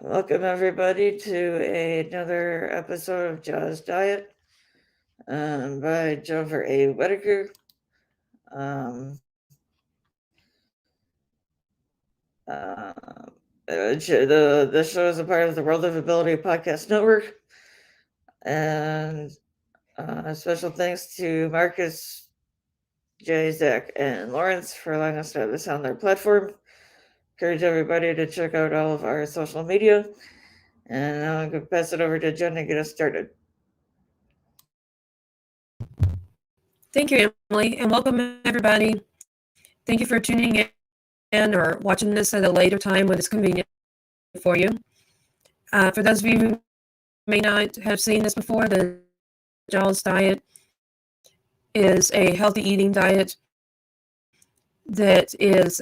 Welcome everybody to another episode of Jaws Diet by Jennifer A. Whitaker. Um, the show is a part of the World of Ability Podcast Network, and special thanks to Marcus, Jay, Zach, and Lawrence for allowing us to have this on their platform. Encourage everybody to check out all of our social media, and now I'm going to pass it over to Jen to get us started. Thank you, Emily, and welcome everybody. Thank you for tuning in or watching this at a later time when it's convenient for you. For those of you who may not have seen this before, the Jaws diet is a healthy eating diet that is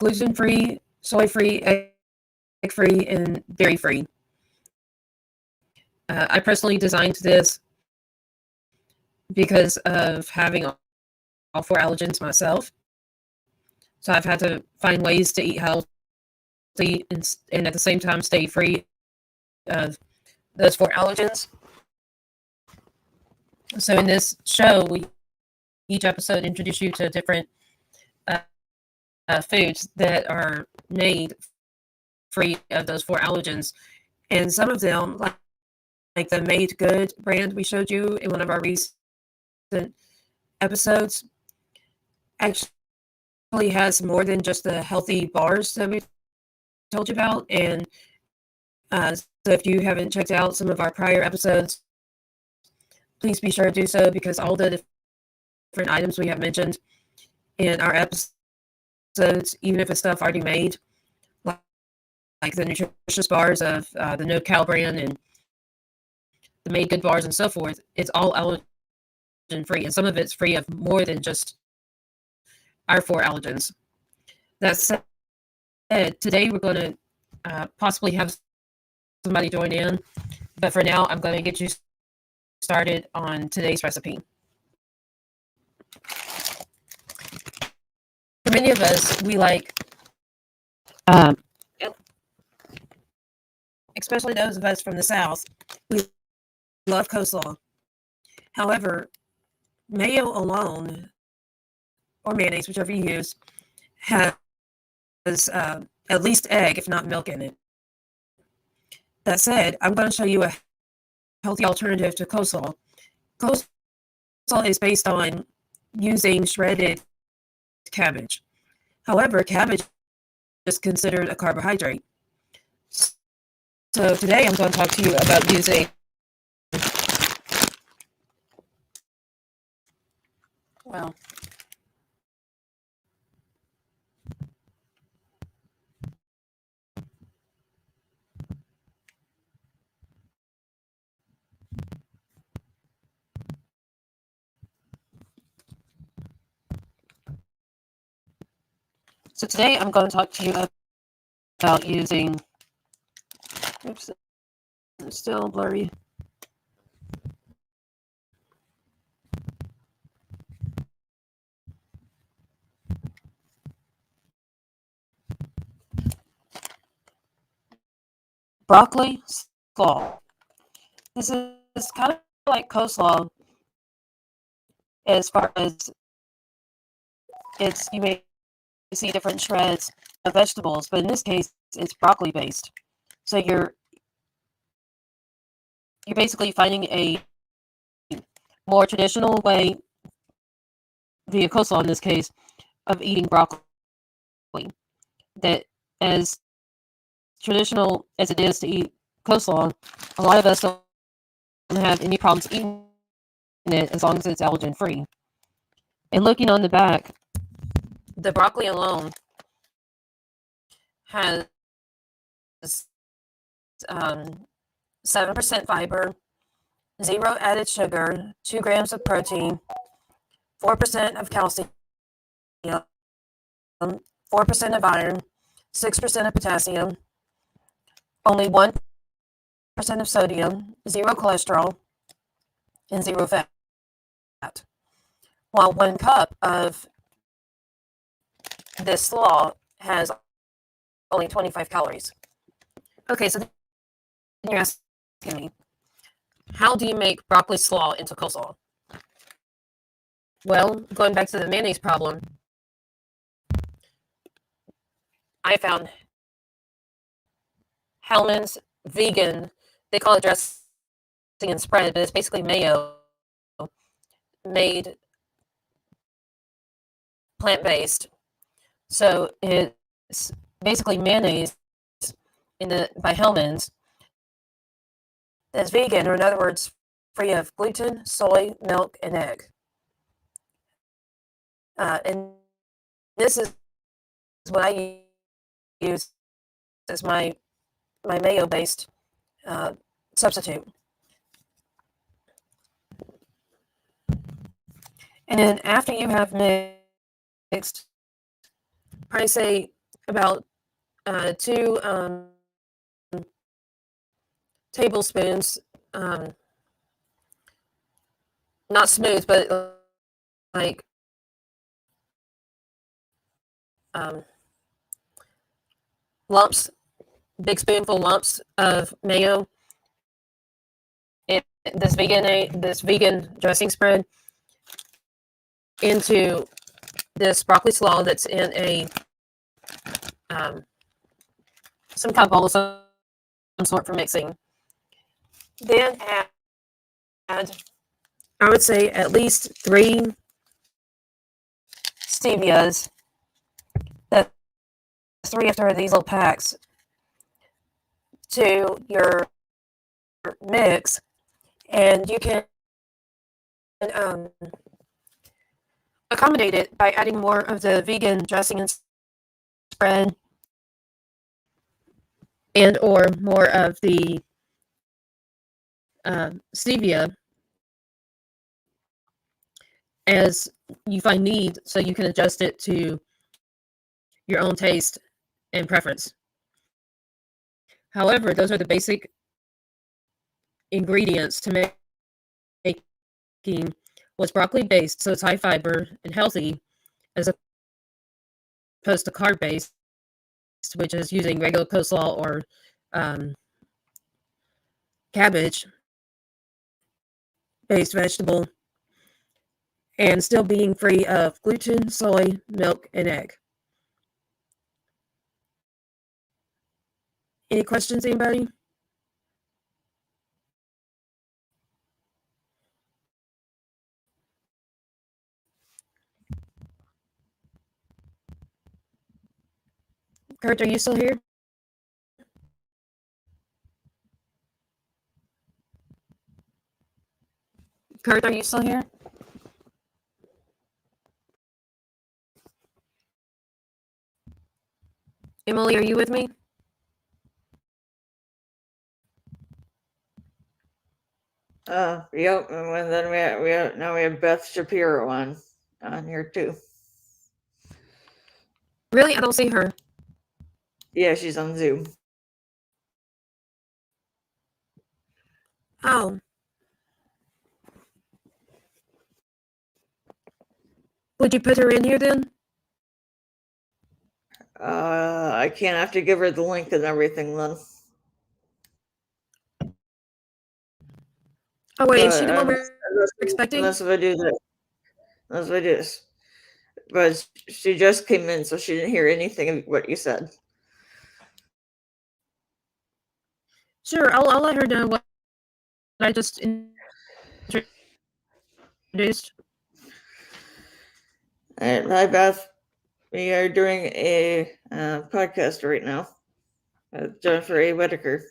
gluten-free, soy-free, egg-free, and dairy-free. I personally designed this because of having all 4 allergens myself. So I've had to find ways to eat healthy and at the same time stay free of those 4 allergens. So in this show, each episode introduce you to different foods that are made free of those 4 allergens. And some of them, like the Made Good brand we showed you in one of our recent episodes, actually has more than just the healthy bars that we told you about. And so if you haven't checked out some of our prior episodes, please be sure to do so, because all the different items we have mentioned in our episodes, even if it's stuff already made, like the nutritious bars of the No Cal brand and the Made Good bars and so forth, it's all allergen free, and some of it's free of more than just our 4 allergens. That said, today we're going to possibly have somebody join in, but for now I'm going to get you started on today's recipe. For many of us, we like, especially those of us from the South, we love coleslaw. However, mayo alone, or mayonnaise, whichever you use, has at least egg, if not milk, in it. That said, I'm going to show you a healthy alternative to coleslaw. Coleslaw is based on using shredded cabbage. However, cabbage is considered a carbohydrate. So today I'm going to talk to you about using So today I'm going to talk to you about using, oops, it's still blurry. Broccoli slaw. This is kind of like coleslaw as far as you may see different shreds of vegetables, but in this case it's broccoli based. So you're basically finding a more traditional way, via coleslaw in this case, of eating broccoli. That, as traditional as it is to eat coleslaw, a lot of us don't have any problems eating it as long as it's allergen free. And looking on the back, the broccoli alone has 7% fiber, 0 added sugar, 2 grams of protein, 4% of calcium, 4% of iron, 6% of potassium, only 1% of sodium, 0 cholesterol, and 0 fat. While 1 cup of this slaw has only 25 calories. Okay, so then you're asking me, how do you make broccoli slaw into coleslaw? Well, going back to the mayonnaise problem, I found Hellman's vegan, they call it dressing and spread, but it's basically mayo made plant-based. So it's basically mayonnaise by Hellman's that's vegan, or in other words, free of gluten, soy, milk, and egg. And this is what I use as my mayo-based substitute. And then after you have mixed, probably say about 2 tablespoons, not smooth, but like lumps, big spoonful lumps of mayo in this vegan dressing spread into this broccoli slaw that's in a some kind of bowl of some sort for mixing. Then add, I would say, at least 3 stevias. That's 3 of these little packs to your mix, and you can accommodate it by adding more of the vegan dressing and spread, and or more of the stevia as you find need, so you can adjust it to your own taste and preference. However, those are the basic ingredients to making what's broccoli based, so it's high fiber and healthy, as opposed to carb based, which is using regular coleslaw or cabbage based vegetable, and still being free of gluten, soy, milk, and egg. Any questions, anybody? Kurt, are you still here? Kurt, are you still here? Emily, are you with me? Yep. And then we have Beth Shapiro on here too. Really? I don't see her. Yeah, she's on Zoom. Oh. Would you put her in here then? I can't have to give her the link and everything then. Oh wait, is she the one we're expecting? Unless if I do that. Unless if I do this. But she just came in, so she didn't hear anything of what you said. Sure, I'll let her know what I just introduced. All right, hi Beth. We are doing a podcast right now. Jennifer A. Whitaker.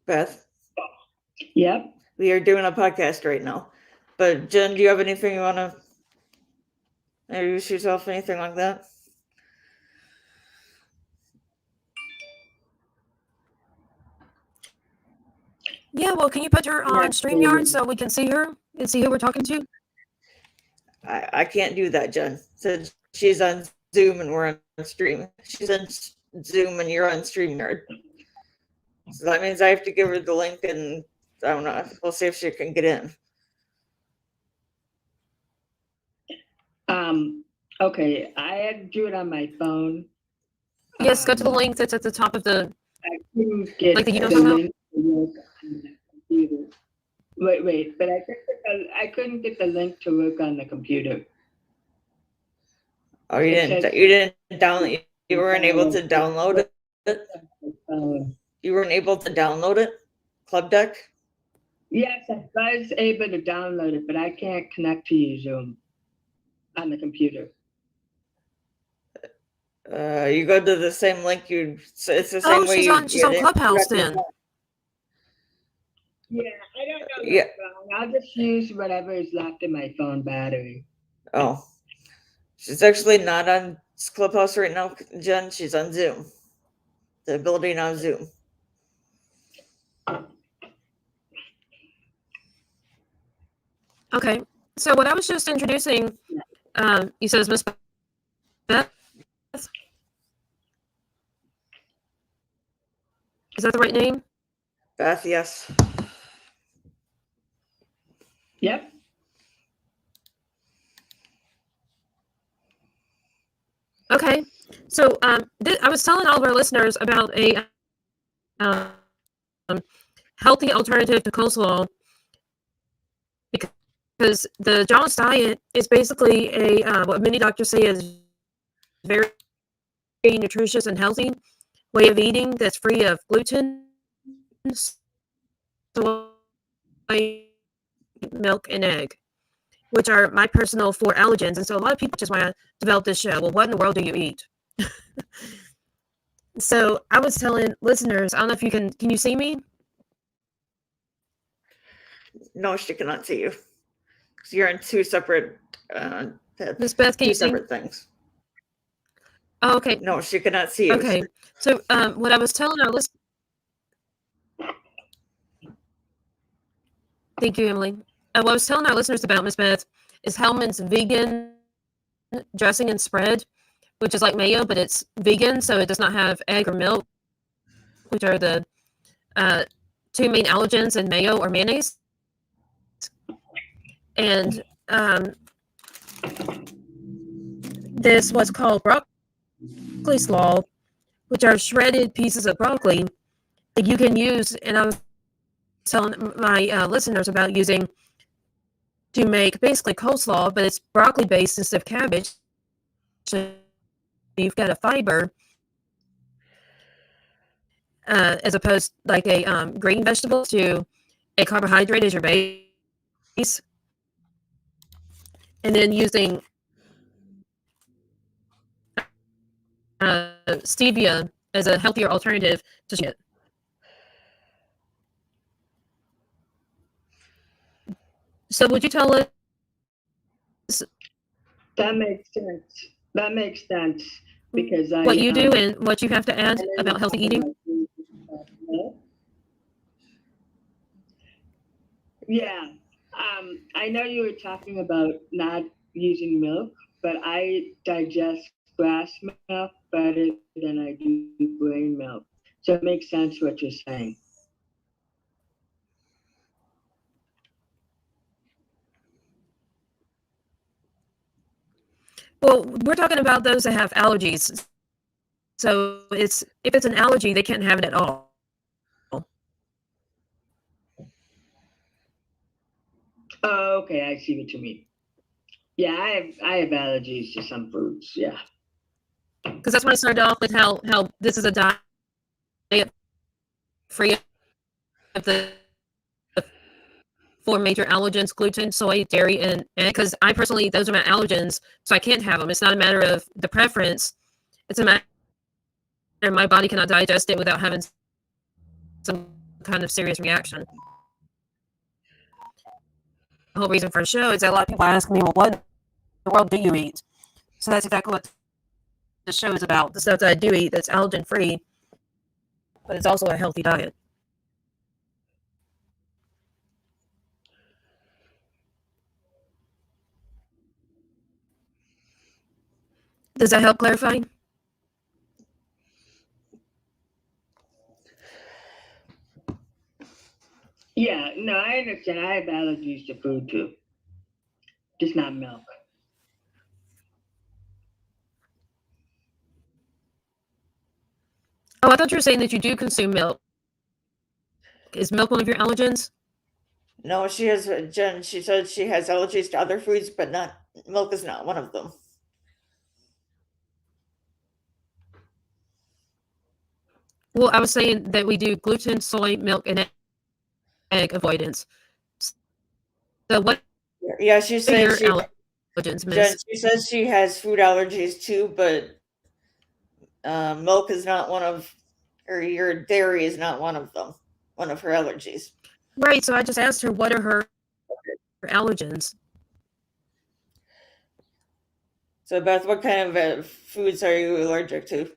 Beth? Yep. We are doing a podcast right now. But Jen, do you have anything you want to introduce yourself, anything like that? Yeah, well, can you put her on StreamYard so we can see her and see who we're talking to? I can't do that, Jen. So she's on Zoom and we're on stream. She's on Zoom and you're on StreamYard. So that means I have to give her the link, and I don't know. We'll see if she can get in. Okay, I had to do it on my phone. Yes, go to the link that's at the top of the. I couldn't get Like the the YouTube link to work on the computer. Wait, but I couldn't get the link to work on the computer. Oh, you It didn't. says You didn't download. You weren't able to download it. uh, You weren't able to download it. Club Deck. yes, I was able to download it, but I can't connect to you Zoom on the computer. You go to the same link. It's the same Oh, way she's you. on. She's on Clubhouse then. Yeah, I don't know. Yeah. I'll just use whatever is left in my phone battery. Oh, she's actually not on Clubhouse right now, Jen. She's on Zoom. The ability now Zoom. Okay. So what I was just introducing, you said is Miss Beth. Is that the right name? Beth, yes. Yep. Okay. So I was telling all of our listeners about a um, healthy alternative to coleslaw because the Jones diet is basically what many doctors say is very nutritious and healthy way of eating that's free of gluten, soy, milk, and egg, which are my personal 4 allergens. And so a lot of people just want to develop this show. Well, what in the world do you eat? So I was telling listeners, I don't know if you can you see me? No, she cannot see you. You're in two separate Miss Beth, can two you see me? separate things. Oh, okay. No, she cannot see you. Okay. So what I was telling our listeners. Thank you, Emily. What I was telling our listeners about Miss Beth is Hellman's vegan dressing and spread, which is like mayo, but it's vegan, so it does not have egg or milk, which are the two main allergens in mayo or mayonnaise. And this was called broccoli slaw, which are shredded pieces of broccoli that you can use. And I was telling my listeners about using to make basically coleslaw, but it's broccoli based instead of cabbage. So you've got a fiber as opposed like a green vegetable to a carbohydrate as your base, and then using stevia as a healthier alternative to it. So would you tell us That makes sense. That makes sense because what you do and what you have to add about healthy eating? Yeah. I know you were talking about not using milk, but I digest grass milk better than I do grain milk. So it makes sense what you're saying. Well, we're talking about those that have allergies. So if it's an allergy, they can't have it at all. Oh, okay, I see what you mean. Yeah, I have allergies to some foods. Yeah. Because that's when I started off with how this is a diet free of the 4 major allergens: gluten, soy, dairy, and egg. Because I personally, those are my allergens, so I can't have them. It's not a matter of the preference. It's a matter my body cannot digest it without having some kind of serious reaction. The whole reason for the show is that a lot of people ask me, well, what in the world do you eat? So that's exactly what the show is about. The stuff that I do eat that's allergen free, but it's also a healthy diet. Does that help clarify? Yeah, no, I understand. I have allergies to food too, just not milk. Oh, I thought you were saying that you do consume milk. Is milk one of your allergens? No, she has Jen. She said she has allergies to other foods, but not milk is not one of them. Well, I was saying that we do gluten, soy, milk, and egg avoidance. So, what Yeah, she are said your she allergens, Jen. Miss? She says she has food allergies too, but milk is not one of, or your dairy is not one of them. One of her allergies. Right. So I just asked her what are her allergens. So Beth, what kind of foods are you allergic to?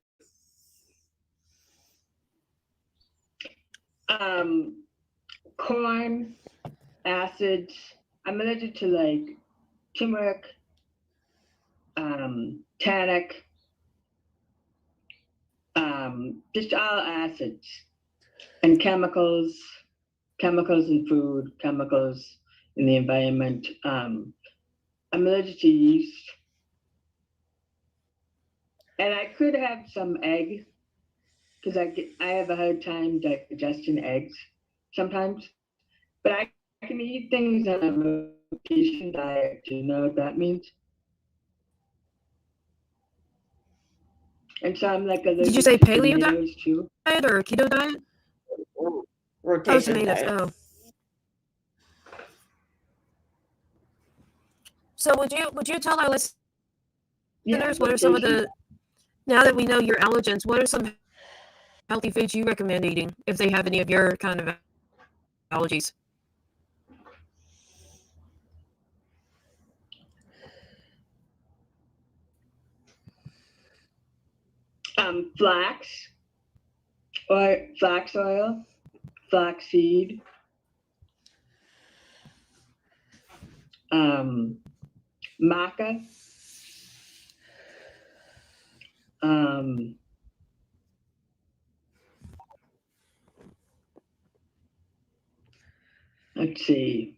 Um, Corn, acids. I'm allergic to like turmeric, tannic, just all acids and chemicals in food, chemicals in the environment. I'm allergic to yeast, and I could have some egg because I have a hard time digesting eggs sometimes. But I can eat things on a rotation diet. Do you know what that means? And so I'm like Did you allergic say to paleo tomatoes too. diet or keto diet? Oh, Rotation tomatoes. diet. Oh, so would you tell our Yeah, listeners what are some of rotation the, now that we know your allergens, what are some healthy foods you recommend eating if they have any of your kind of allergies? flax or flax oil, flaxseed, um, maca, um, let's see,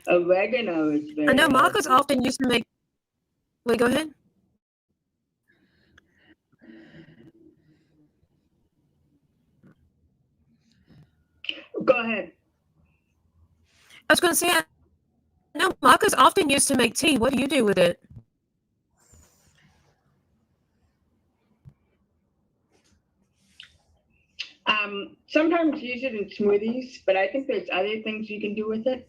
oregano is I very know maca's healthy. often used to make. Wait, go ahead. Go ahead. I was going to say, I know maca's often used to make tea. What do you do with it? Sometimes use it in smoothies, but I think there's other things you can do with it.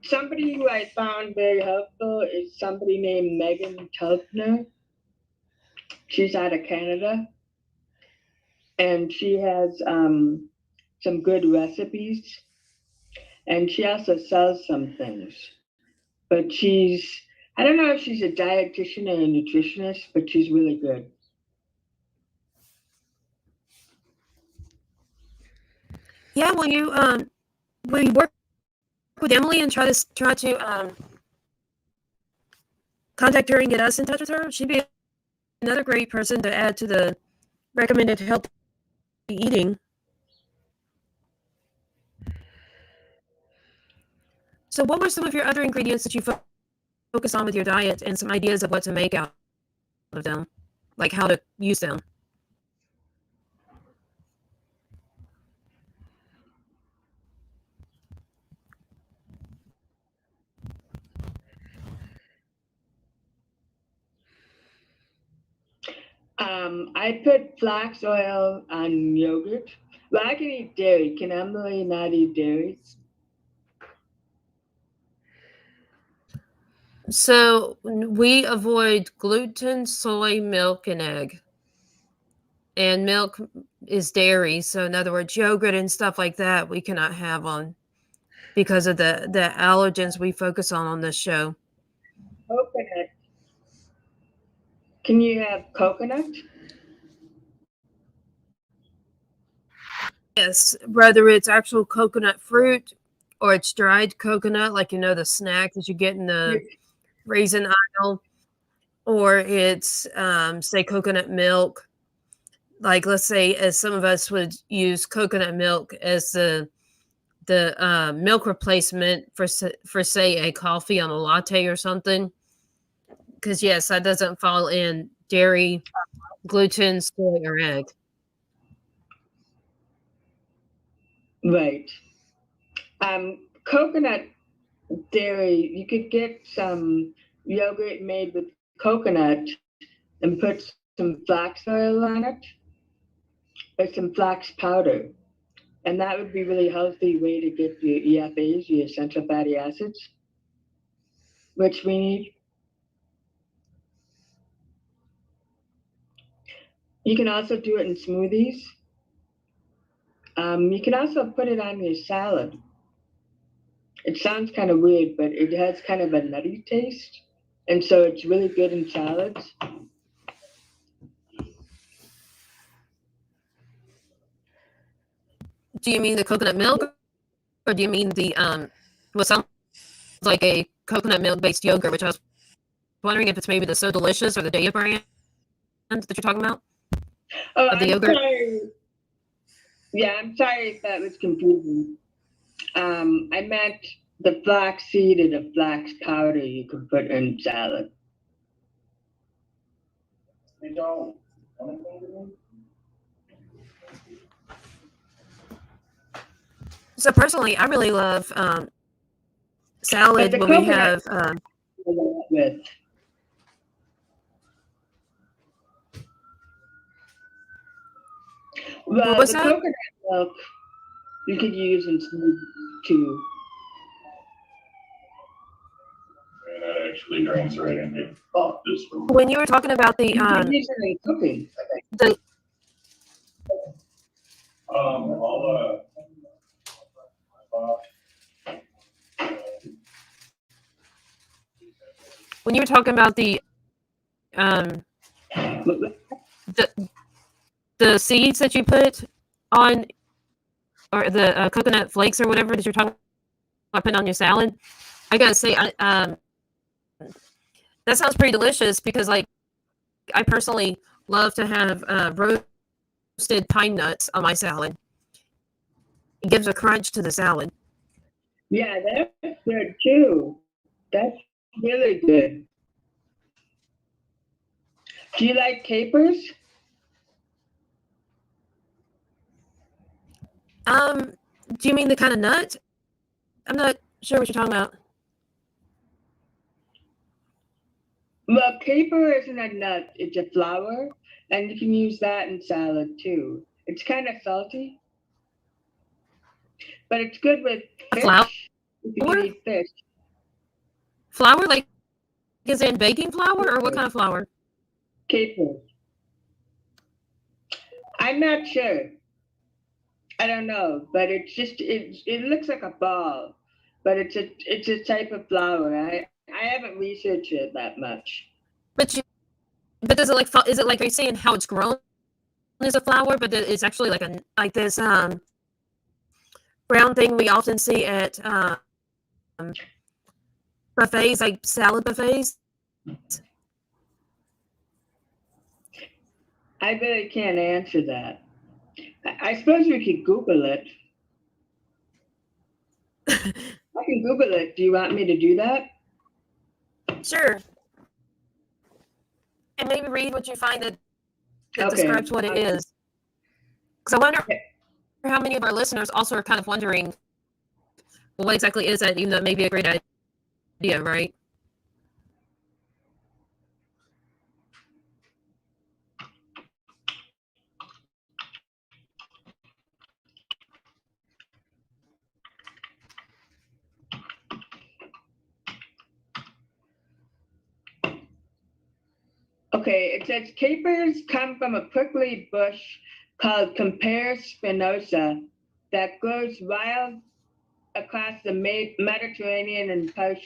Somebody who I found very helpful is somebody named Megan Telfner. She's out of Canada, and she has some good recipes, and she also sells some things. But I don't know if she's a dietitian or a nutritionist, but she's really good. Yeah, will you work with Emily and try to contact her and get us in touch with her? She'd be another great person to add to the recommended healthy eating. So, what were some of your other ingredients that you focus on with your diet, and some ideas of what to make out of them, like how to use them? I put flax oil on yogurt. Well, I can eat dairy. Can Emily not eat dairy? So we avoid gluten, soy, milk, and egg. And milk is dairy, so in other words, yogurt and stuff like that we cannot have on because of the allergens we focus on this show. Coconut. Can you have coconut? Yes, whether it's actual coconut fruit or it's dried coconut, like the snack that you get in the raisin aisle, or it's say coconut milk. like let's say, as some of us would use coconut milk as the milk replacement for say a coffee on a latte or something. Because yes, that doesn't fall in dairy, gluten, soy, or egg. Right. Coconut dairy, you could get some yogurt made with coconut and put some flax oil on it or some flax powder. And that would be a really healthy way to get your EFAs, your essential fatty acids, which we need. You can also do it in smoothies. You can also put it on your salad. It sounds kind of weird, but it has kind of a nutty taste. And so it's really good in salads. Do you mean the coconut milk, or do you mean the what sounds like a coconut milk based yogurt? Which I was wondering if it's maybe the So Delicious or the Daya brand that you're talking about Oh, of the I'm yogurt. sorry. Yeah, I'm sorry if that was confusing. I meant the flax seed and the flax powder you can put in salad. They don't. So personally, I really love But salad the when we coconut have. with. What Well, was the that? coconut milk you could use in smoothies too. And that actually drains right into this room. When you were talking about You could use it in cooking. the I'll when you were talking about um the the seeds that you put on, or the coconut flakes or whatever that you're talking about putting on your salad, I gotta say, that sounds pretty delicious because, like, I personally love to have roasted pine nuts on my salad. It gives a crunch to the salad. Yeah, that's good too. That's really good. Do you like capers? Um, do you mean the kind of nut? I'm not sure what you're talking about. Well, caper isn't a nut, it's a flower, and you can use that in salad too. It's kind of salty, but it's good with A flour? fish if you can eat fish. Flour, like, is it baking flour or what kind of flour? Caper. I'm not sure. I don't know, but it looks like a ball, but it's a type of flower. I haven't researched it that much. But but does it like is it like, are you saying how it's grown as a flower, but it's actually like this brown thing we often see at buffets, like salad buffets? I really can't answer that. I suppose we could Google it. I can Google it. Do you want me to do that? Sure. And maybe read what you find that Okay. describes what it is. Because I wonder how many of our listeners also are kind of wondering, well, what exactly is that, even though it may be a great idea, right? Okay, it says capers come from a prickly bush called Compare spinosa that grows wild across the Mediterranean and parts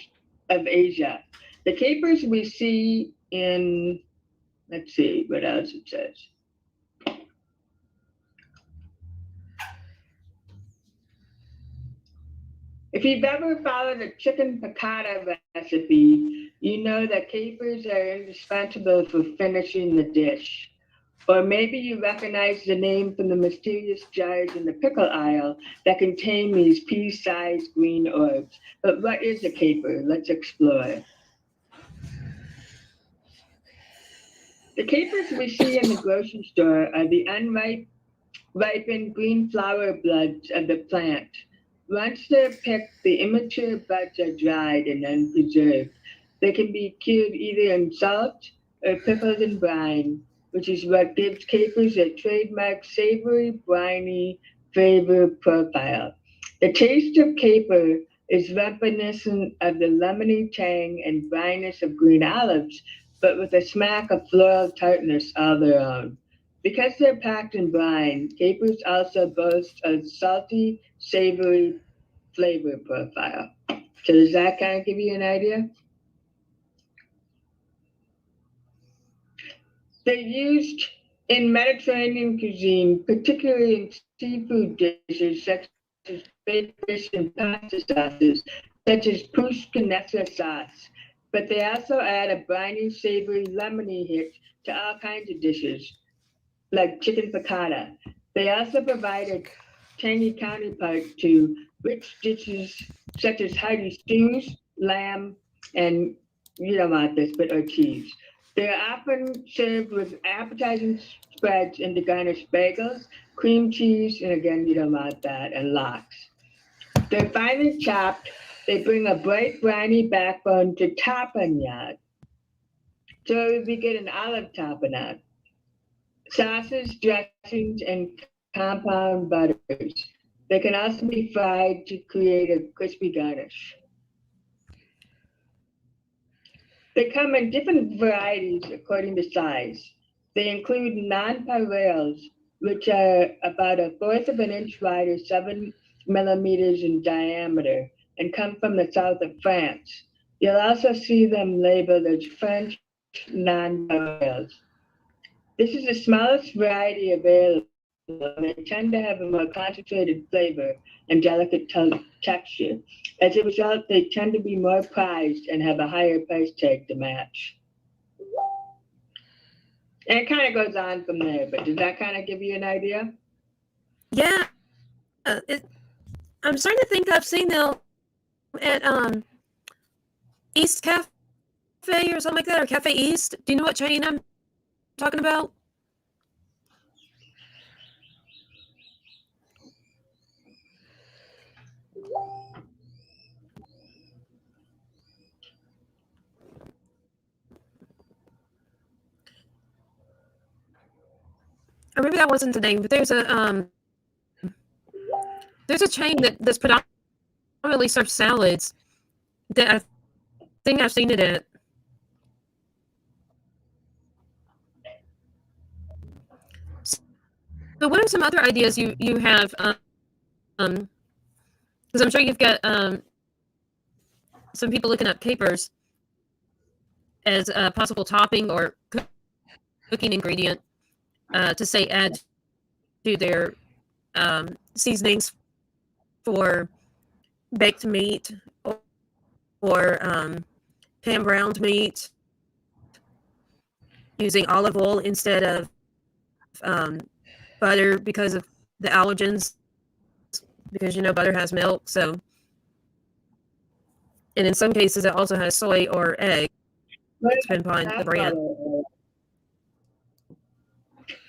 of Asia. The capers we see in, let's see what else it says. If you've ever followed a chicken piccata recipe, you know that capers are indispensable for finishing the dish. Or maybe you recognize the name from the mysterious jars in the pickle aisle that contain these pea-sized green orbs. But what is a caper? Let's explore. The capers we see in the grocery store are the ripened green flower buds of the plant. Once they're picked, the immature buds are dried and then preserved. They can be cured either in salt or pickled in brine, which is what gives capers their trademark savory, briny flavor profile. The taste of caper is reminiscent of the lemony tang and bryness of green olives, but with a smack of floral tartness all their own. Because they're packed in brine, capers also boast a salty, savory flavor profile. So does that kind of give you an idea? They're used in Mediterranean cuisine, particularly in seafood dishes such as baked fish and pasta sauces, such as pushkinessa sauce. But they also add a briny, savory, lemony hit to all kinds of dishes, like chicken piccata. They also provide a tangy counterpart to rich dishes such as hearty stews, lamb, and you don't want this, but or cheese. They are often served with appetizing spreads and to garnish bagels, cream cheese, and again, you don't want that, and lox. They're finely chopped. They bring a bright briny backbone to tapenade. So we get an olive tapenade. Sauces, dressings, and compound butters. They can also be fried to create a crispy garnish. They come in different varieties according to size. They include nonpareils, which are about a fourth of an inch wide or 7 millimeters in diameter and come from the south of France. You'll also see them labeled as French nonpareils. This is the smallest variety available, and they tend to have a more concentrated flavor and delicate texture. As a result, they tend to be more prized and have a higher price tag to match. And it kind of goes on from there, but does that kind of give you an idea? Yeah, I'm starting to think I've seen them at East Cafe or something like that, or Cafe East. Do you know what chain I'm talking about? Or maybe that wasn't the name, but there's a chain that's predominantly serves salads that I think I've seen it at. So what are some other ideas you have? Because I'm sure you've got some people looking up capers as a possible topping or cooking ingredient to say add to their seasonings for baked meat or pan browned meat using olive oil instead of um, butter because of the allergens, because butter has milk. So, and in some cases, it also has soy or egg, What depending about upon the brand. safflower oil?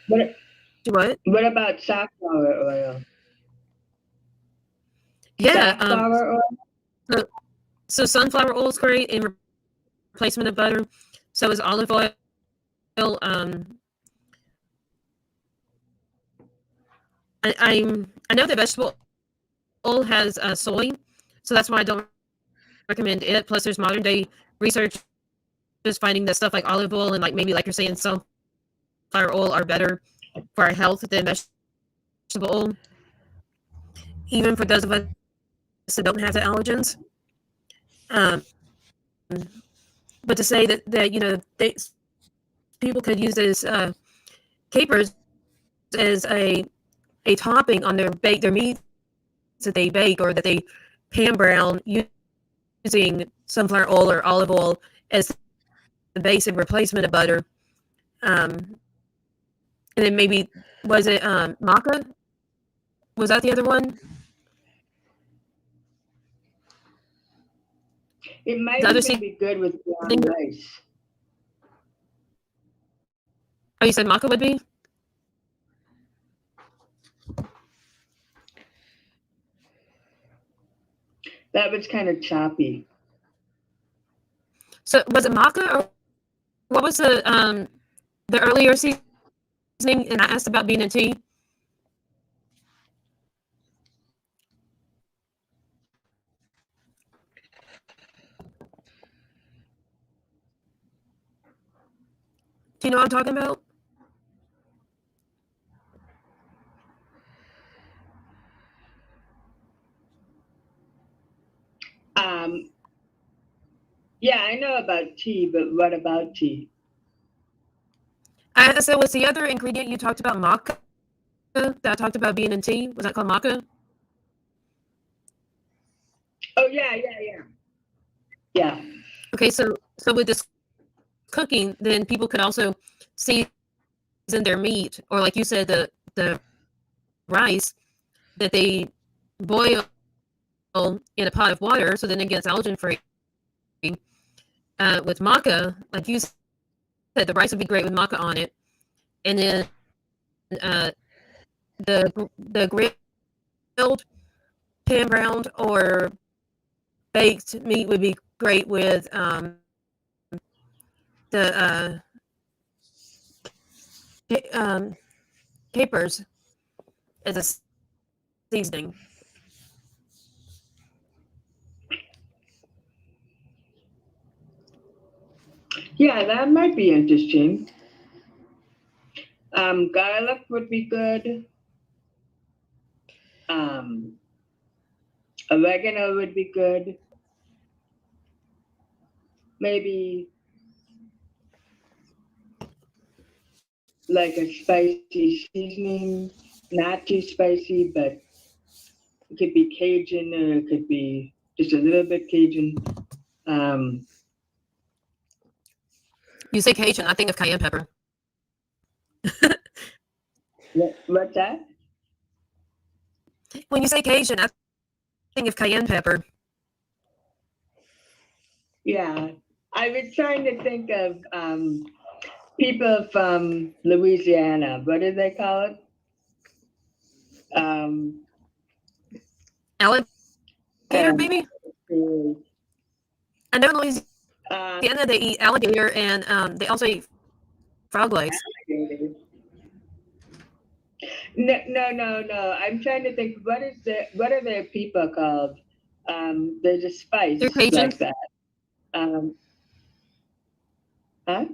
What, Do what? what about safflower oil? Yeah. Safflower oil? So sunflower oil is great in replacement of butter. So is olive oil. I know that vegetable oil has soy, so that's why I don't recommend it. Plus, there's modern day research just finding that stuff like olive oil and like maybe like you're saying sunflower oil are better for our health than vegetable oil, even for those of us that don't have the allergens. Um, but to say that people could use this capers as a topping on their meats that they bake or that they pan brown using sunflower oil or olive oil as the basic replacement of butter. Um, And then maybe was it maca? Was that the other one? It might The other even be good with brown thing. rice. Oh, you said maca would be? That was kind of choppy. So was it maca or what was the earlier seasoning? And I asked about bean and tea. Do you know what I'm talking about? Um, yeah, I know about tea, but what about tea? I said, was the other ingredient you talked about maca? That I talked about bean and tea? Was that called maca? Oh yeah. Yeah. Okay, so with this cooking, then people could also season their meat, or like you said, the rice that they boil in a pot of water, so then it gets allergen free. With maca, like you said, the rice would be great with maca on it, and then uh, the grilled, pan browned, or baked meat would be great with the capers as a seasoning. Yeah, that might be interesting. Garlic would be good. Um, Oregano would be good. Maybe like a spicy seasoning, not too spicy, but it could be Cajun or it could be just a little bit Cajun. Um, You say Cajun, I think of cayenne pepper. what's that? When you say Cajun, I think of cayenne pepper. Yeah, I was trying to think of people from Louisiana. What do they call it? Alligator, Um, maybe? I know in Louisiana they eat alligator and they also eat frog legs. No. I'm trying to think. What are their people called? There's a spice They're Cajun. like that. Um, huh?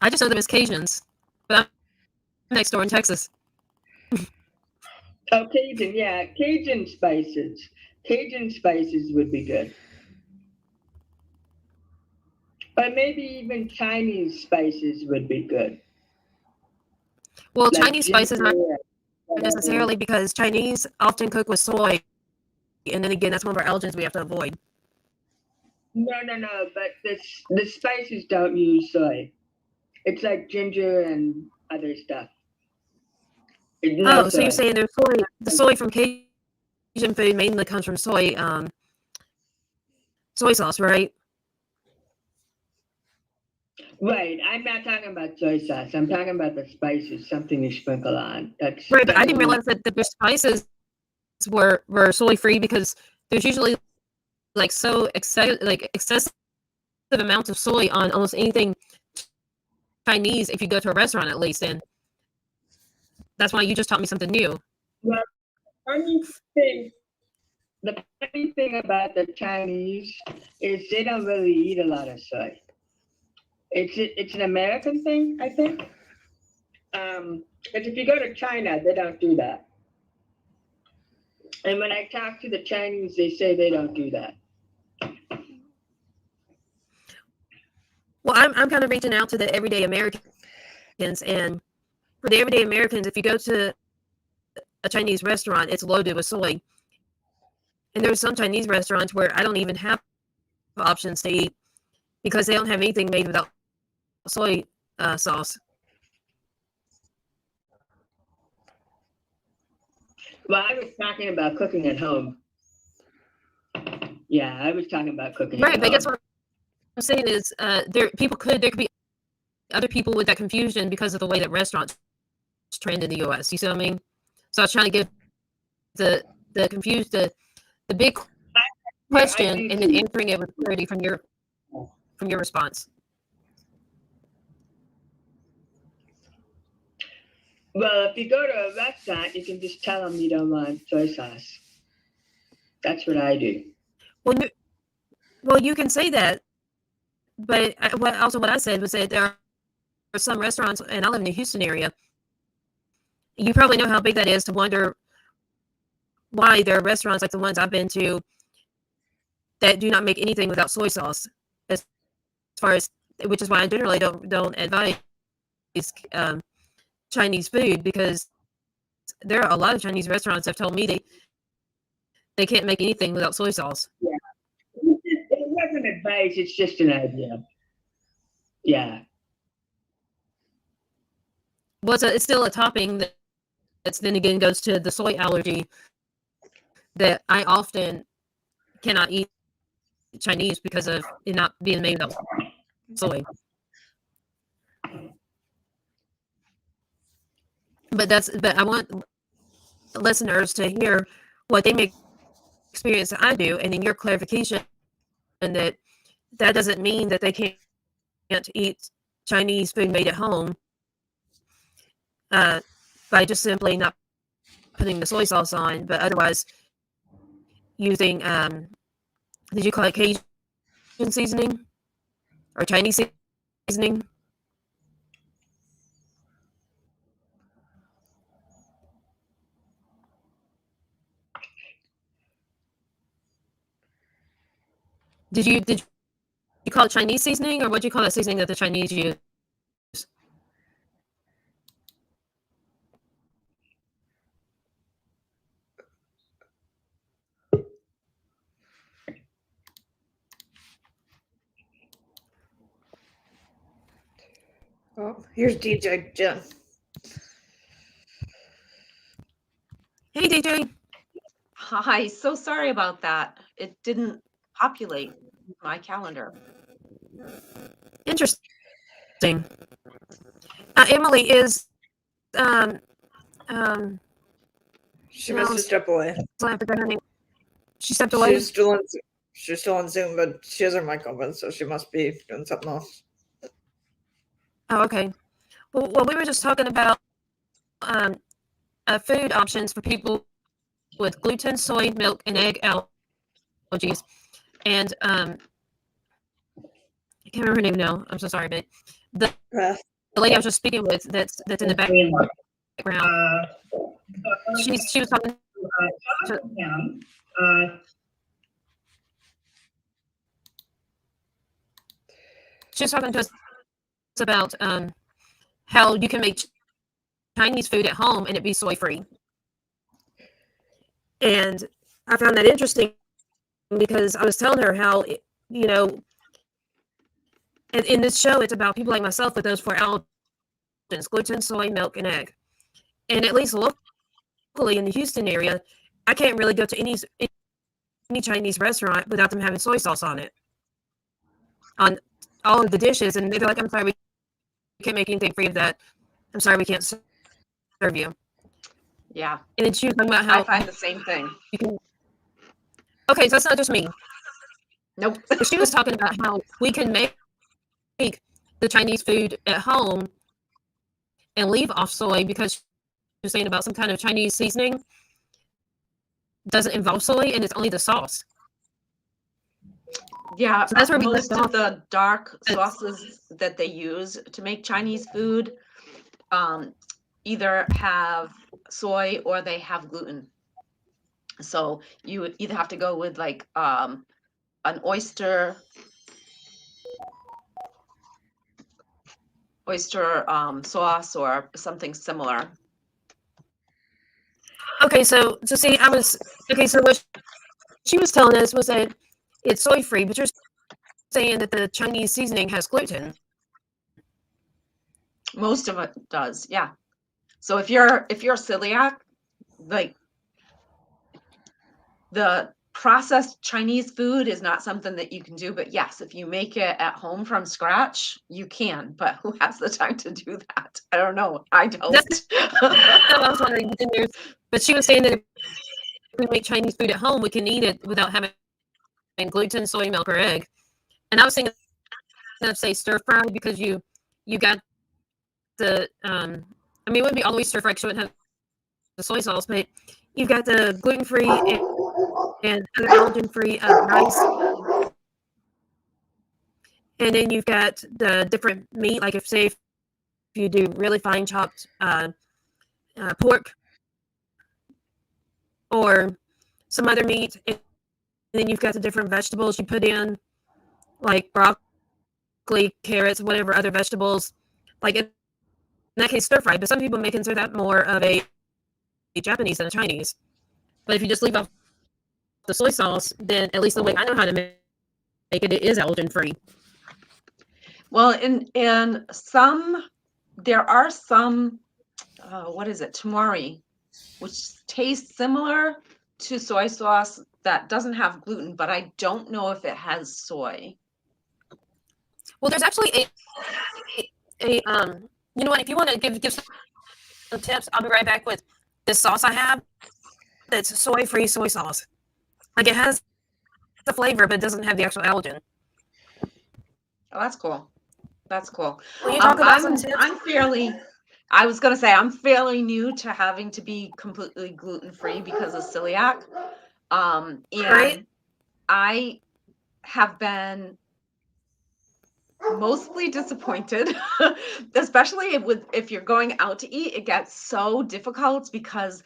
I just know them as Cajuns, but I'm next door in Texas. Oh, Cajun. Yeah, Cajun spices. Cajun spices would be good. But maybe even Chinese spices would be good. Well, Like Chinese spices ginger, not whatever. necessarily because Chinese often cook with soy, and then again, that's one of our allergens we have to avoid. No. But the spices don't use soy. It's like ginger and other stuff. No Oh, so you're soy. saying there's soy? The soy from Cajun food mainly comes from soy sauce, right? Right. I'm not talking about soy sauce. I'm talking about the spices, something you sprinkle on. That's Right, but I didn't definitely realize that the spices were soy free because there's usually like excessive amounts of soy on almost anything Chinese if you go to a restaurant at least, and that's why you just taught me something new. well, funny thing. The funny thing about the Chinese is they don't really eat a lot of soy. It's an American thing, I think. But if you go to China, they don't do that. And when I talk to the Chinese, they say they don't do that. Well, I'm kind of reaching out to the everyday Americans, and for the everyday Americans, if you go to a Chinese restaurant, it's loaded with soy. And there's some Chinese restaurants where I don't even have options to eat because they don't have anything made without soy sauce. Well, I was talking about cooking at home. Yeah, I was talking about cooking Right, at but home. that's what I'm saying is there could be other people with that confusion because of the way that restaurants trend in the US. You see what I mean? So I was trying to give the confused the big I question do and then too. answering it with clarity from your response. Well, if you go to a restaurant, you can just tell them you don't want soy sauce. That's what I do. Well, you can say that, but what I said was that there are some restaurants, and I live in the Houston area. You probably know how big that is to wonder why there are restaurants like the ones I've been to that do not make anything without soy sauce. As far as which is why I generally don't advise um, Chinese food because there are a lot of Chinese restaurants that have told me they can't make anything without soy sauce. Yeah. It wasn't advice, it's just an idea. Yeah. Well, it's still a topping that's then again goes to the soy allergy that I often cannot eat Chinese because of it not being made without soy. But I want listeners to hear what they may experience that I do, and then your clarification and that doesn't mean that they can't eat Chinese food made at home uh, by just simply not putting the soy sauce on, but otherwise using did you call it Cajun seasoning or Chinese seasoning? Did you call it Chinese seasoning, or what do you call that seasoning that the Chinese use? Oh, here's DJ Jen. Hey, DJ. Hi, so sorry about that. It didn't populate my calendar. Interesting. Emily is um um. She must have stepped away. I forgot her name. She stepped away. She's still on Zoom, but she has her mic open, so she must be doing something else. Oh, okay. Well, we were just talking about um, food options for people with gluten, soy, milk, and egg allergies. And I can't remember her name now. I'm so sorry, but the, the lady I was just speaking with that's in the background. She was talking to, she was talking to us about how you can make Chinese food at home and it be soy free. And I found that interesting because I was telling her how, you know, in this show, it's about people like myself with those four allergens: gluten, soy, milk, and egg. And at least locally in the Houston area, I can't really go to any Chinese restaurant without them having soy sauce on it, on all of the dishes. And they're like, I'm sorry, we can't make anything free of that. I'm sorry, we can't serve you. Yeah. And then she was talking about how I find the same thing. you can. Okay, so it's not just me. Nope. But she was talking about how we can make the Chinese food at home and leave off soy because she was saying about some kind of Chinese seasoning doesn't involve soy and it's only the sauce. Yeah, so that's where we most left of off. the dark sauces that they use to make Chinese food either have soy or they have gluten. So you would either have to go with like an oyster sauce or something similar. Okay, so see, so what she was telling us was that it's soy free, but you're saying that the Chinese seasoning has gluten. Most of it does, yeah. So if you're celiac, like the processed Chinese food is not something that you can do, but yes, if you make it at home from scratch, you can. But who has the time to do that? I don't know. I don't. That's what I was wondering. But, but she was saying that if we make Chinese food at home, we can eat it without having gluten, soy milk, or egg. And I was thinking of say stir fry because you got the I mean it wouldn't be all the way stir fry because you wouldn't have the soy sauce, but you've got the gluten free and other allergen free rice, and then you've got the different meat. Like if you do really fine chopped pork or some other meat, and then you've got the different vegetables you put in, like broccoli, carrots, whatever other vegetables. Like in that case, stir fry. But some people may consider that more of a Japanese than a Chinese. But if you just leave off the soy sauce, then at least the way I know how to make it, it is allergen free. Well, and some, there are some, what is it, tamari, which tastes similar to soy sauce that doesn't have gluten, but I don't know if it has soy. Well, there's actually a you know what? If you want to give some tips, I'll be right back with this sauce I have. That's soy free soy sauce. Like it has the flavor, but it doesn't have the actual allergen. Oh, that's cool. That's cool. Will you talk about some tips? I was going to say, I'm fairly new to having to be completely gluten-free because of celiac. And Right. I have been mostly disappointed, especially if you're going out to eat. It gets so difficult because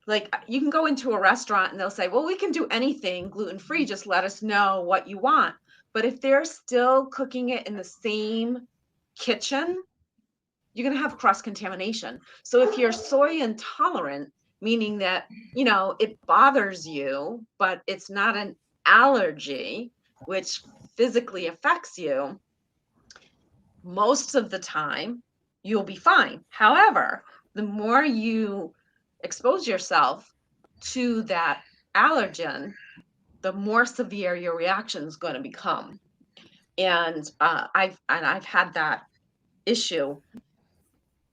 like you can go into a restaurant and they'll say, well, we can do anything gluten-free, just let us know what you want. But if they're still cooking it in the same kitchen, you're going to have cross-contamination. So if you're soy intolerant, meaning that, you know, it bothers you, but it's not an allergy, which physically affects you, most of the time you'll be fine. However, the more you expose yourself to that allergen, the more severe your reaction is going to become. And I've had that issue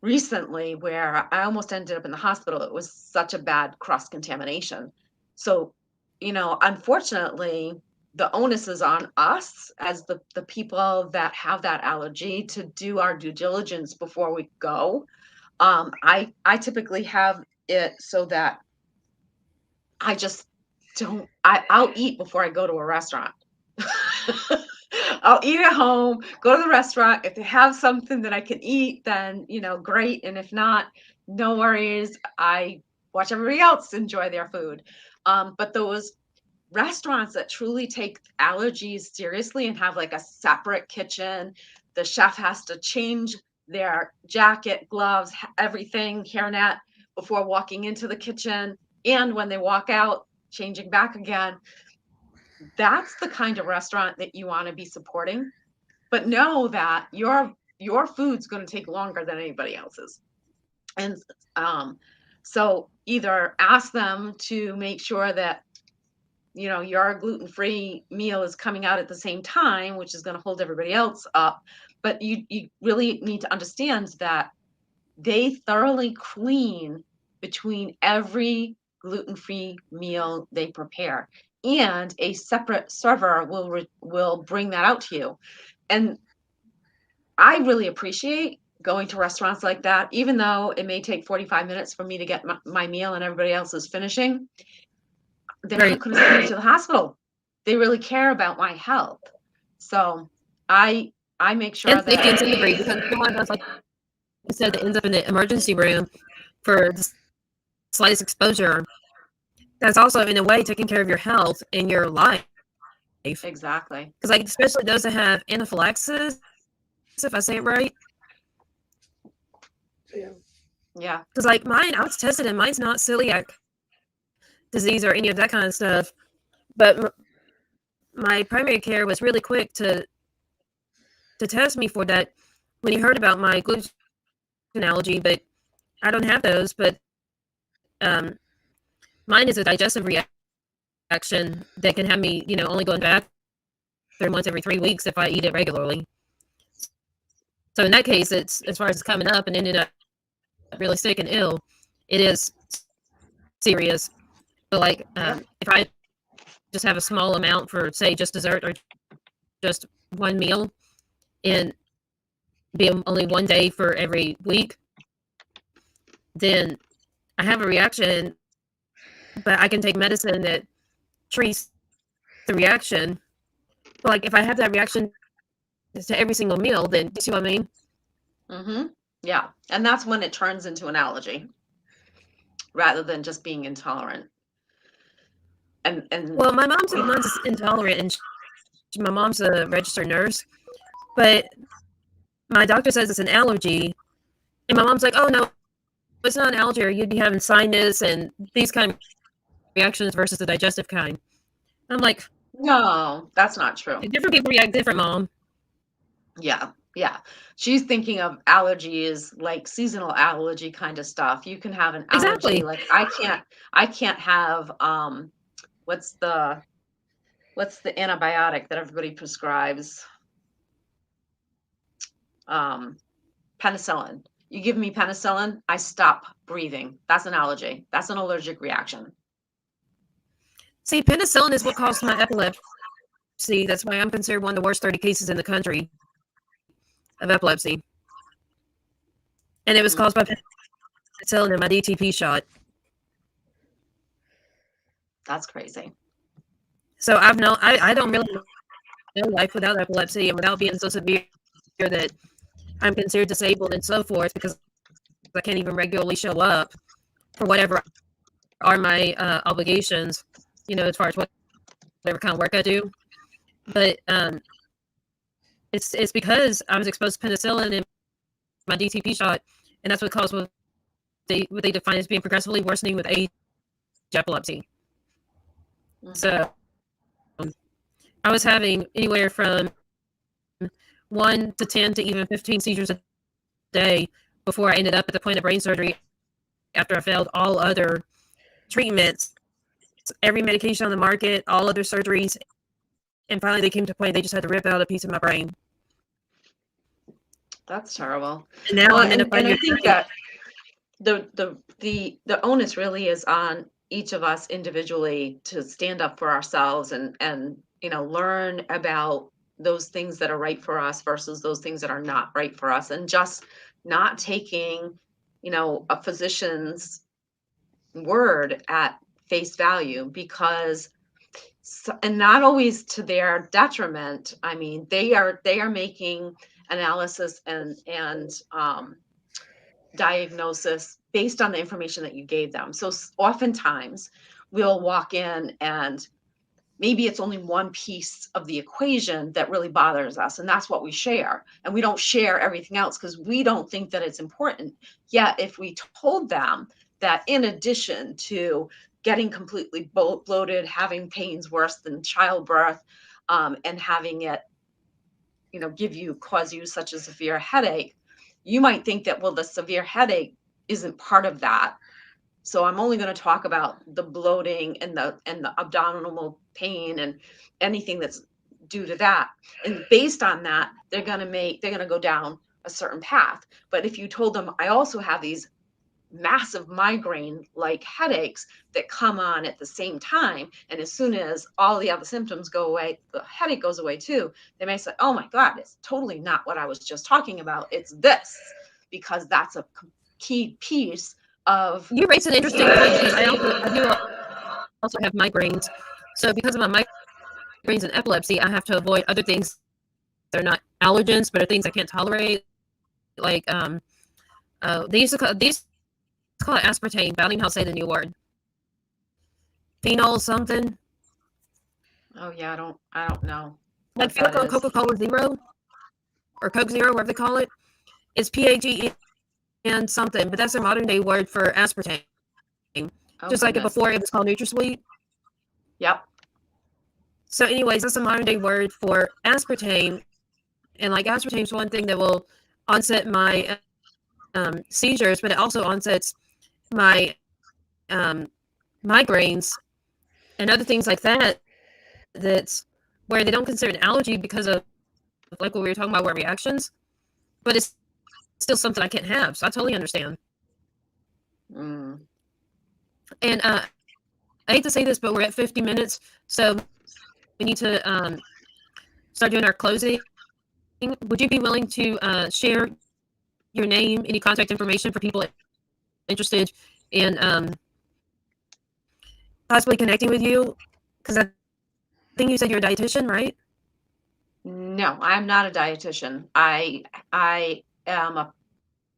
recently where I almost ended up in the hospital. It was such a bad cross contamination. So, you know, unfortunately, the onus is on us as the people that have that allergy to do our due diligence before we go. I typically have it so that I just don't. I'll eat before I go to a restaurant. I'll eat at home, go to the restaurant. If they have something that I can eat, then, you know, great. And if not, no worries. I watch everybody else enjoy their food. But those restaurants that truly take allergies seriously and have like a separate kitchen, the chef has to change their jacket, gloves, everything, hairnet before walking into the kitchen. And when they walk out, changing back again. That's the kind of restaurant that you want to be supporting. But know that your food's going to take longer than anybody else's. And so either ask them to make sure that, you know, your gluten-free meal is coming out at the same time, which is going to hold everybody else up. But you really need to understand that they thoroughly clean between every gluten-free meal they prepare, and a separate server will bring that out to you. And I really appreciate going to restaurants like that, even though it may take 45 minutes for me to get my meal and everybody else is finishing. They're not going to send me to the hospital. They really care about my health. So I make sure And safety and that delivery, because someone does, like you said, that ends up in the emergency room for the slightest exposure. That's also in a way taking care of your health and your life. exactly. Because like especially those that have anaphylaxis, if I say it right. Yeah. Because like mine, I was tested and mine's not celiac disease or any of that kind of stuff. But my primary care was really quick to test me for that when he heard about my gluten allergy. But I don't have those. But mine is a digestive reaction. reaction that can have me, only going back there once every 3 weeks if I eat it regularly. So in that case, it's as far as it's coming up and ended up really sick and ill, it is serious. But like, if I just have a small amount for, say, just dessert or just one meal, and be only one day for every week, then I have a reaction, but I can take medicine that treats the reaction. But like, if I have that reaction to every single meal, then do you see what I mean? Mm-hmm. Yeah. And that's when it turns into an allergy rather than just being intolerant. And Well, my mom's intolerant, and my mom's a registered nurse, but my doctor says it's an allergy, and my mom's like, "Oh no, it's not an allergy, or you'd be having sinus and these kind of reactions versus the digestive kind." I'm like, no, that's not true. different people react different, Mom. Yeah. Yeah. She's thinking of allergies like seasonal allergy kind of stuff. You can have an allergy. Exactly. Like I can't have what's the antibiotic that everybody prescribes? Penicillin. You give me penicillin, I stop breathing. That's an allergy. That's an allergic reaction. See, penicillin is what caused my epilepsy. That's why I'm considered one of the worst 30 cases in the country of epilepsy. And it was caused by penicillin in my DTP shot. That's crazy. So I don't really know life without epilepsy and without being so severe that I'm considered disabled and so forth, because I can't even regularly show up for whatever are my obligations, as far as whatever kind of work I do. But it's because I was exposed to penicillin in my DTP shot, and that's what caused what they define as being progressively worsening with age epilepsy. Mhm. So I was having anywhere from 1 to 10 to even 15 seizures a day before I ended up at the point of brain surgery after I failed all other treatments, every medication on the market, all other surgeries, and finally they came to a point they just had to rip out a piece of my brain. That's terrible. And now Well, I'm in a and I 5-year think journey. that the onus really is on each of us individually to stand up for ourselves and learn about those things that are right for us versus those things that are not right for us, and just not taking a physician's word at face value, because and not always to their detriment. I mean, they are making analysis and diagnosis based on the information that you gave them. So oftentimes we'll walk in and maybe it's only one piece of the equation that really bothers us, and that's what we share, and we don't share everything else because we don't think that it's important. Yet if we told them that in addition to getting completely bloated, having pains worse than childbirth, and having it cause you such a severe headache, you might think that, well, the severe headache isn't part of that, so I'm only going to talk about the bloating and the abdominal pain and anything that's due to that. And based on that, they're going to go down a certain path. But if you told them, I also have these massive migraine like headaches that come on at the same time, and as soon as all the other symptoms go away, the headache goes away too, they may say, oh my God, it's totally not what I was just talking about. It's this, because that's a key piece of. You raised an interesting point, because I do also have migraines. So because of my migraines and epilepsy, I have to avoid other things. They're not allergens, but are things I can't tolerate. Like they used to call it aspartame, but I don't even know how to say the new word. Phenol something. Oh yeah, I don't know. Like feel like on Coca-Cola Zero or Coke Zero, whatever they call it. It's PAGE and something, but that's a modern day word for aspartame. Just like it before it was called NutraSweet. Yep. So anyways, that's a modern day word for aspartame. And like aspartame is one thing that will onset my seizures, but it also onsets my migraines. and other things like that, that's where they don't consider an allergy because of like what we were talking about, where reactions, but it's still something I can't have. So I totally understand. Mm. And I hate to say this, but we're at 50 minutes, so we need to start doing our closing. Would you be willing to share your name, any contact information for people interested in possibly connecting with you? Because I think you said you're a dietitian, right? No, I'm not a dietitian. I am a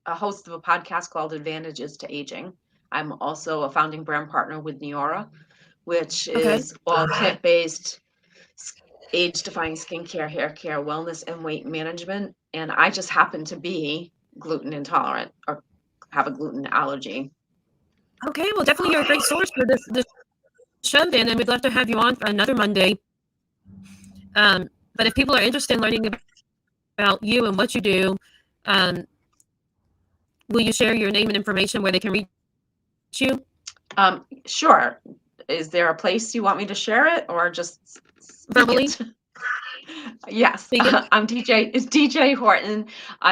host of a podcast called Advantages to Aging. I'm also a founding brand partner with Neora, which Okay. is all plant-based, age-defying skincare, hair care, wellness, and weight management. And I just happen to be gluten intolerant or have a gluten allergy. Okay, well, definitely you're a great source for this show then, and we'd love to have you on for another Monday. But if people are interested in learning about you and what you do, um, will you share your name and information where they can reach you? Sure. Is there a place you want me to share it or just speak Verbally? it? Yes, Speak it. I'm DJ Horton.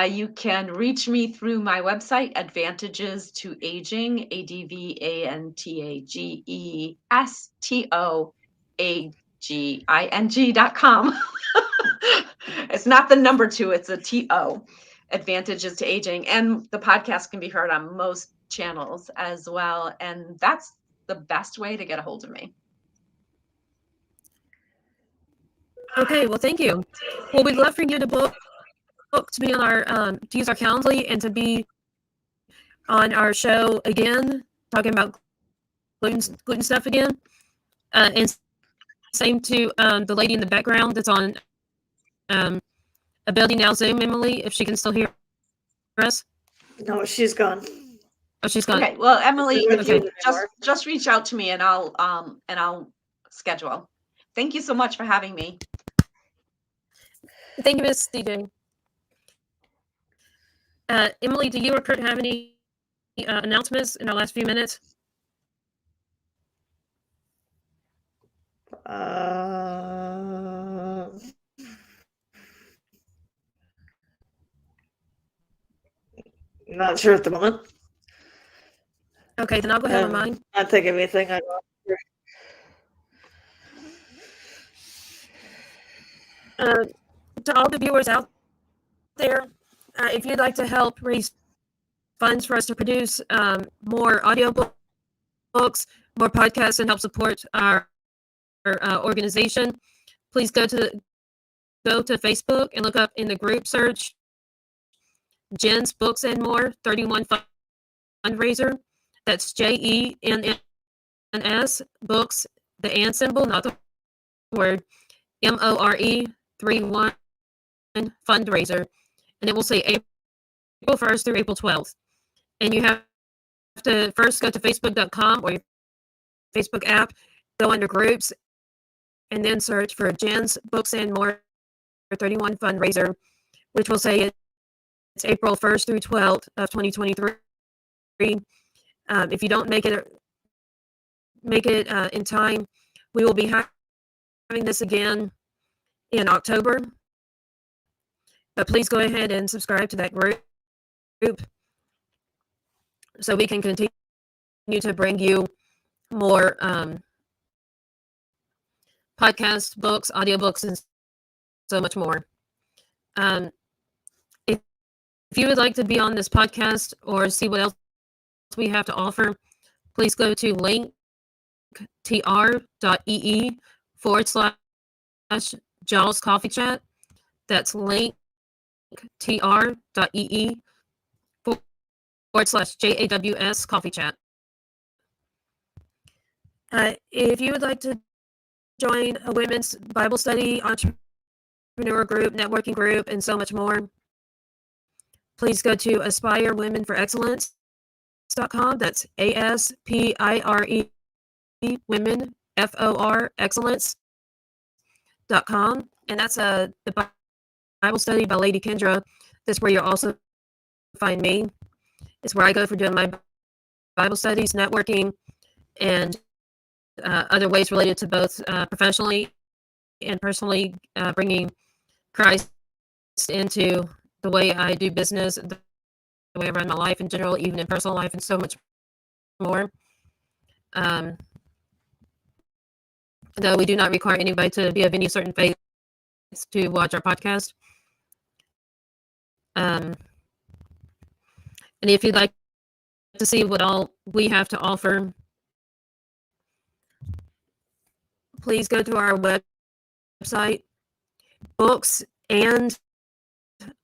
You can reach me through my website, Advantages to Aging, ADVANTAGESTOAGING.com. It's not the number two, it's a TO. Advantages to Aging. And the podcast can be heard on most channels as well. And that's the best way to get a hold of me. Okay, well, thank you. Well, we'd love for you to book to be on our to use our Calendly and to be on our show again, talking about gluten stuff again. And same to the lady in the background that's on Ability Now Zoom, Emily, if she can still hear us. No, she's gone. Oh, she's gone. Okay, well, Emily, She's if with you you anymore. just reach out to me and I'll schedule. Thank you so much for having me. Thank you, Miss DJ. Emily, do you or Kurt have any announcements in our last few minutes? Not sure at the moment. Okay, then I'll go ahead with mine. Not think of anything. I don't. To all the viewers out there, if you'd like to help raise funds for us to produce more audio books, more podcasts, and help support our organization, please go to Facebook and look up in the group search Jen's Books and More 31 Fundraiser. That's JENNS Books, the and symbol, not the word, MORE 31 Fundraiser, and it will say April 1st through April 12th. And you have to first go to facebook.com or your Facebook app, go under groups, and then search for Jen's Books and More 31 Fundraiser, which will say it's April 1st through 12th of 2023. If you don't make it in time, we will be having this again in October. But please go ahead and subscribe to that group so we can continue to bring you more podcasts, books, audiobooks, and so much more. If you would like to be on this podcast or see what else we have to offer, please go to linktr.ee/Jaws Coffee Chat. That's linktr.ee/JAWS Coffee Chat. If you would like to join a women's Bible study, entrepreneur group, networking group, and so much more, please go to aspirewomenforexcellence.com. That's ASPIRE women FOR excellence.com. And that's the Bible study by Lady Kendra. That's where you'll also find me. It's where I go for doing my Bible studies, networking, and other ways related to both professionally and personally, bringing Christ into the way I do business, the way I run my life in general, even in personal life, and so much more. Um, though we do not require anybody to be of any certain faith to watch our podcast. Um, and if you'd like to see what all we have to offer, please go to our website, books and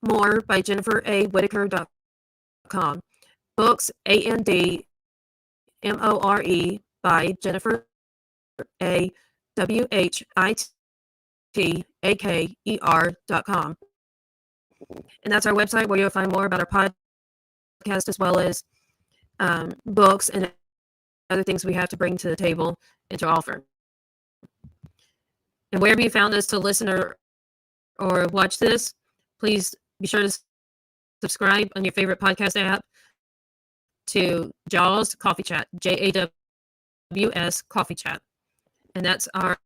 more by JenniferAWhitaker.com. Books, ANDMORE by JenniferAWhitaker.com. And that's our website where you'll find more about our podcast as well as books and other things we have to bring to the table and to offer. And wherever you found us to listen or watch this, please be sure to subscribe on your favorite podcast app to Jaws Coffee Chat, JAWS Coffee Chat. And that's our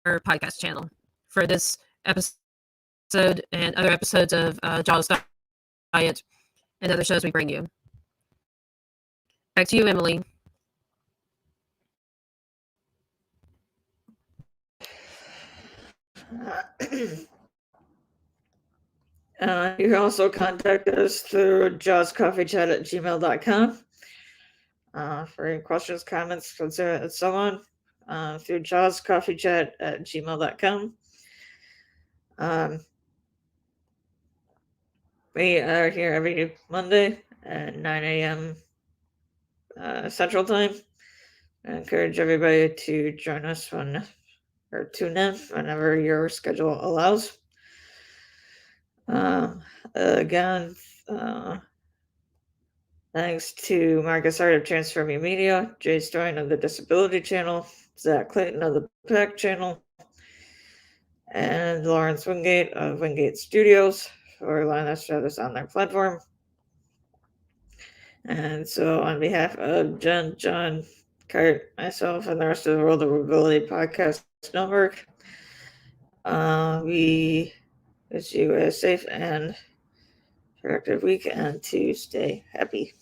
podcast channel for this episode and other episodes of Jaws Diet and other shows we bring you. Back to you, Emily. You can also contact us through jawscoffeechat@gmail.com for any questions, comments, concerns, and so on. Through jawscoffeechat@gmail.com. We are here every Monday at 9 a.m. Central Time. I encourage everybody to join us or tune in whenever your schedule allows. Again, thanks to Marcus Hart of Transforming Media, Jay Stoyan of the Disability Channel, Zach Clayton of the PAC Channel, and Lawrence Wingate of Wingate Studios for allowing us to have this on their platform. And so, on behalf of Jen, John, Kurt, myself, and the rest of the World of Ability Podcast Network, we wish you a safe and productive week and to stay happy.